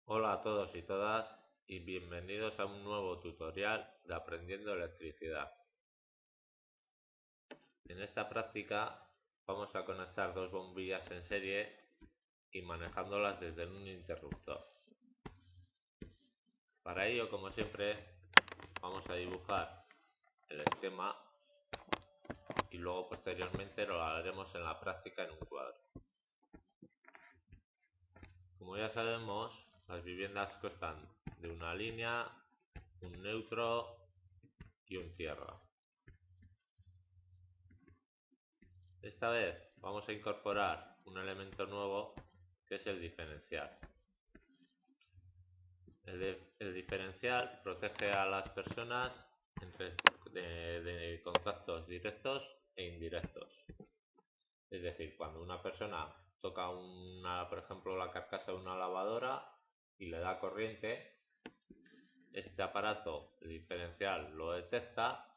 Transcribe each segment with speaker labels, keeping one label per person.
Speaker 1: Hola a todos y todas y bienvenidos a un nuevo tutorial de Aprendiendo Electricidad. En esta práctica vamos a conectar dos bombillas en serie y manejándolas desde un interruptor. Para ello, como siempre, vamos a dibujar el esquema y luego posteriormente lo haremos en la práctica en un cuadro. Como ya sabemos, las viviendas constan de una línea, un neutro y un tierra. Esta vez vamos a incorporar un elemento nuevo que es el diferencial. El diferencial protege a las personas de contactos directos e indirectos. Es decir, cuando una persona toca por ejemplo, la carcasa de una lavadora y le da corriente, este aparato, el diferencial, lo detecta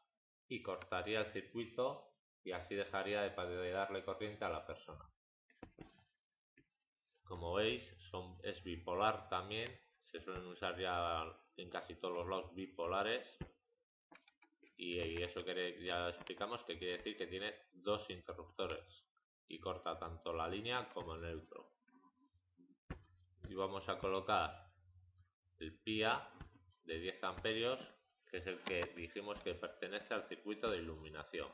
Speaker 1: y cortaría el circuito y así dejaría de darle corriente a la persona. Como veis, es bipolar también, se suelen usar ya en casi todos los lados bipolares y eso ya explicamos que quiere decir que tiene dos interruptores y corta tanto la línea como el neutro. Y vamos a colocar el PIA de 10 amperios, que es el que dijimos que pertenece al circuito de iluminación.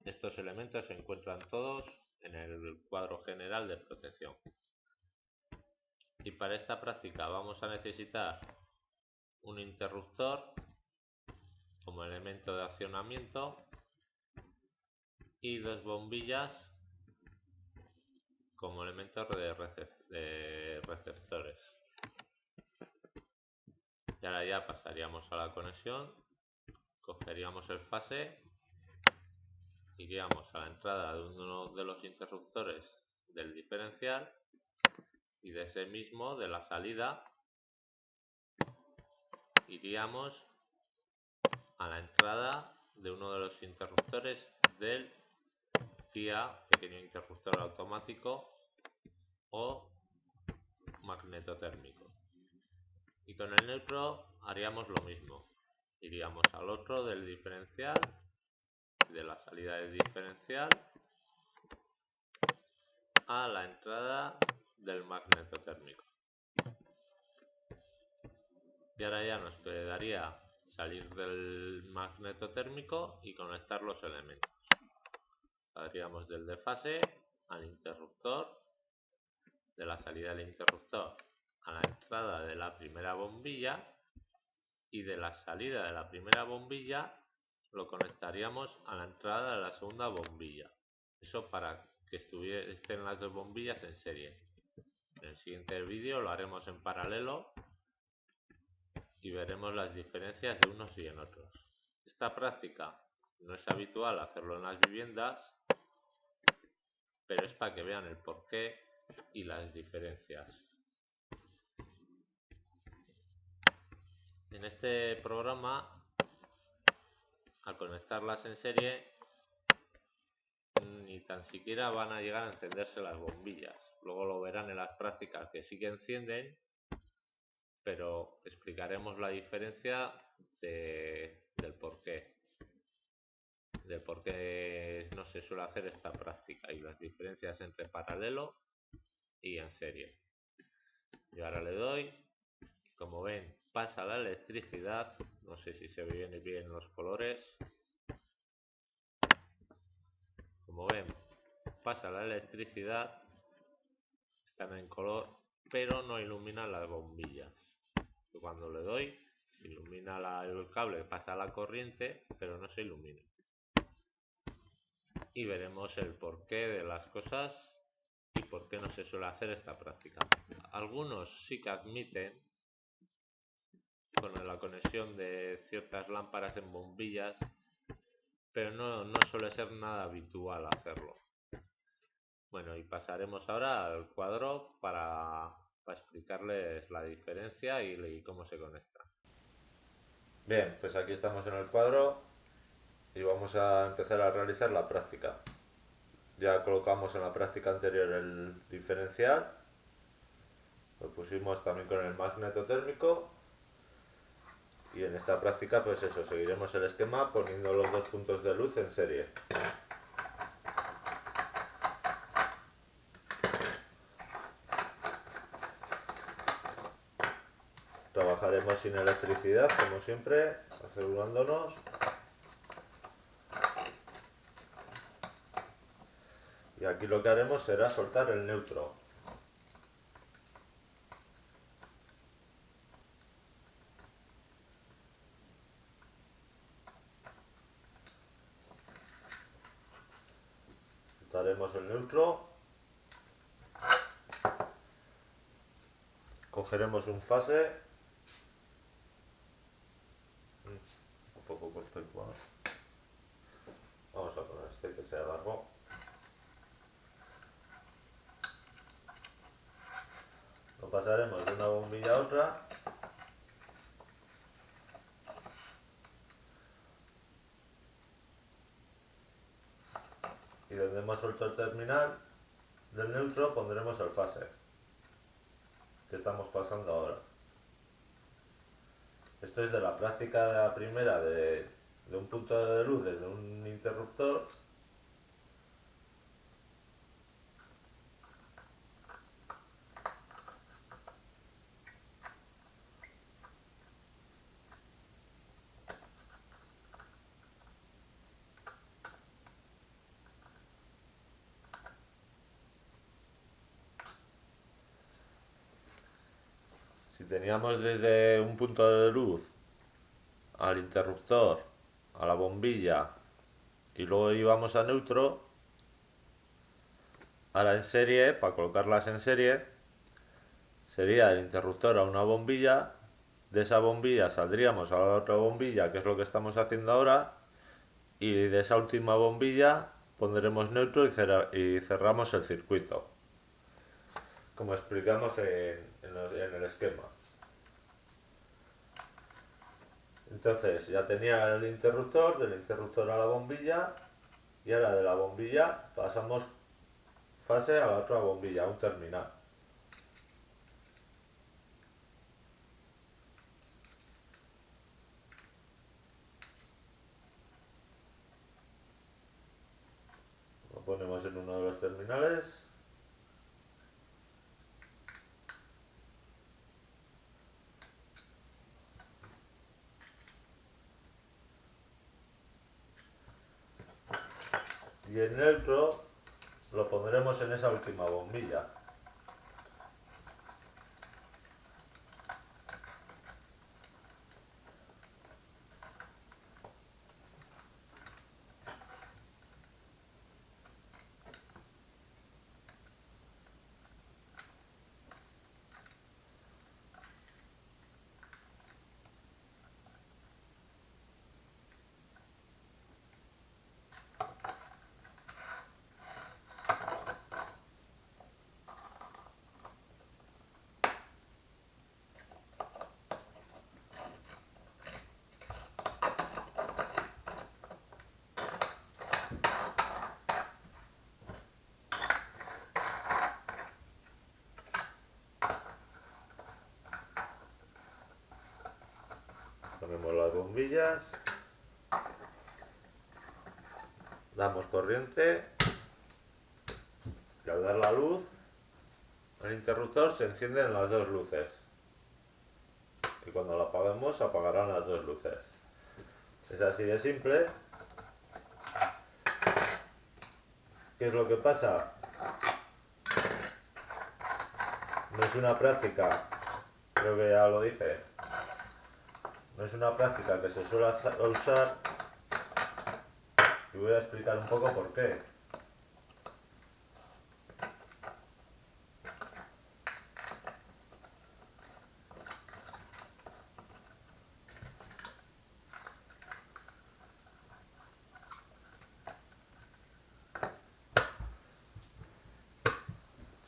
Speaker 1: Estos elementos se encuentran todos en el cuadro general de protección. Y para esta práctica vamos a necesitar un interruptor como elemento de accionamiento y dos bombillas como elementos de receptores. Y ahora ya pasaríamos a la conexión, cogeríamos el fase, iríamos a la entrada de uno de los interruptores del diferencial y de ese mismo, de la salida, iríamos a la entrada de uno de los interruptores del PIA, pequeño interruptor automático o magnetotérmico. Y con el neutro haríamos lo mismo, iríamos al otro del diferencial, de la salida del diferencial a la entrada del magnetotérmico. Y ahora ya nos quedaría salir del magnetotérmico y conectar los elementos. Saldríamos del desfase al interruptor, de la salida del interruptor a la entrada de la primera bombilla y de la salida de la primera bombilla lo conectaríamos a la entrada de la segunda bombilla. Eso para que estén las dos bombillas en serie. En el siguiente vídeo lo haremos en paralelo y veremos las diferencias de unos y en otros. Esta práctica no es habitual hacerlo en las viviendas, pero es para que vean el porqué y las diferencias. En este programa, al conectarlas en serie, ni tan siquiera van a llegar a encenderse las bombillas. Luego lo verán en las prácticas que sí que encienden, pero explicaremos la diferencia del porqué no se suele hacer esta práctica y las diferencias entre paralelo y en serie. Y ahora le doy, como ven, pasa la electricidad. No sé si se ven bien los colores. Como ven, pasa la electricidad, están en color, pero no iluminan las bombillas. Cuando le doy, ilumina el cable, pasa la corriente, pero no se ilumina. Y veremos el porqué de las cosas y por qué no se suele hacer esta práctica. Algunos sí que admiten con la conexión de ciertas lámparas en bombillas, pero no suele ser nada habitual hacerlo. Bueno, y pasaremos ahora al cuadro para explicarles la diferencia y cómo se conecta. Bien, pues aquí estamos en el cuadro y vamos a empezar a realizar la práctica. Ya colocamos en la práctica anterior el diferencial, lo pusimos también con el magneto térmico. Y en esta práctica, pues eso, seguiremos el esquema poniendo los dos puntos de luz en serie. Trabajaremos sin electricidad, como siempre, asegurándonos. Y aquí lo que haremos será soltar el neutro. Soltaremos el neutro. Cogeremos un fase. Un poco corto igual. Vamos a poner este que sea largo. Lo pasaremos de una bombilla a otra. Y donde hemos suelto el terminal del neutro pondremos el fase que estamos pasando ahora. Esto es de la práctica de la primera de un punto de luz desde un interruptor. Si teníamos desde un punto de luz al interruptor, a la bombilla y luego íbamos a neutro, ahora en serie, para colocarlas en serie, sería el interruptor a una bombilla, de esa bombilla saldríamos a la otra bombilla, que es lo que estamos haciendo ahora, y de esa última bombilla pondremos neutro y cerramos el circuito, como explicamos en el esquema. Entonces ya tenía el interruptor, del interruptor a la bombilla, y ahora de la bombilla pasamos fase a la otra bombilla, a un terminal. Lo ponemos en uno de los terminales. Y el neutro lo pondremos en esa última bombilla. Ponemos las bombillas, damos corriente y al dar la luz, el interruptor se encienden las dos luces y cuando lo apaguemos se apagarán las dos luces. Es así de simple. ¿Qué es lo que pasa? No es una práctica, creo que ya lo dije, no es una práctica que se suele usar y voy a explicar un poco por qué.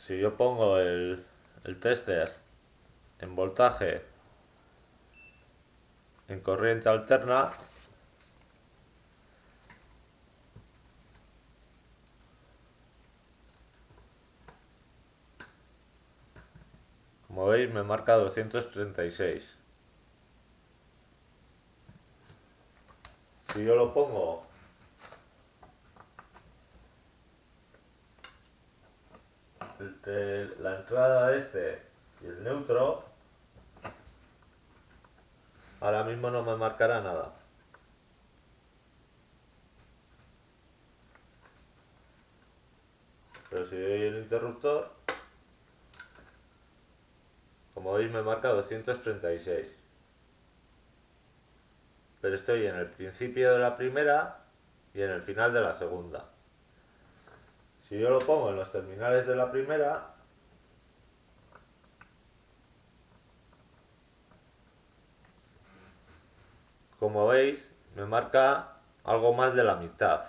Speaker 1: Si yo pongo el tester en voltaje en corriente alterna, Como veis me marca 236. Si yo lo pongo entre la entrada este y el neutro, ahora mismo no me marcará nada. Pero si doy el interruptor, como veis me marca 236. Pero estoy en el principio de la primera y en el final de la segunda. Si yo lo pongo en los terminales de la primera, como veis me marca algo más de la mitad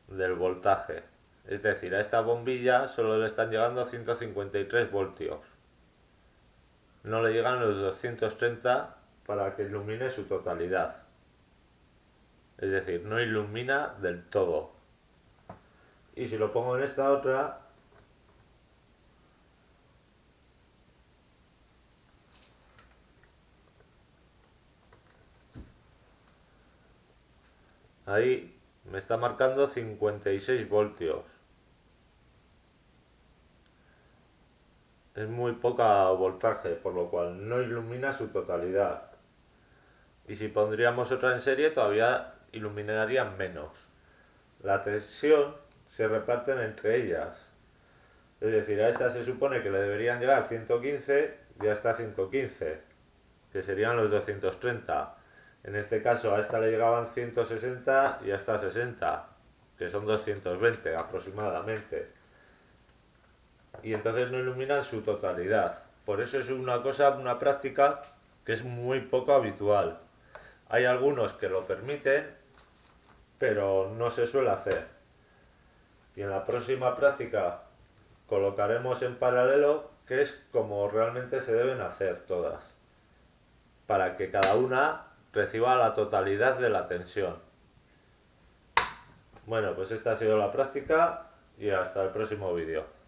Speaker 1: del voltaje. Es decir, a esta bombilla solo le están llegando 153 voltios. No le llegan los 230 para que ilumine su totalidad. Es decir, no ilumina del todo. Y si lo pongo en esta otra, ahí me está marcando 56 voltios. Es muy poca voltaje, por lo cual no ilumina su totalidad. Y si pondríamos otra en serie todavía iluminarían menos. La tensión se reparten entre ellas. Es decir, a esta se supone que le deberían llegar 115 y a esta 115, que serían los 230. En este caso a esta le llegaban 160 y a esta 60, que son 220 aproximadamente. Y entonces no iluminan su totalidad. Por eso es una práctica que es muy poco habitual. Hay algunos que lo permiten, pero no se suele hacer. Y en la próxima práctica colocaremos en paralelo, que es como realmente se deben hacer todas, para que cada una reciba la totalidad de la tensión. Bueno, pues esta ha sido la práctica y hasta el próximo vídeo.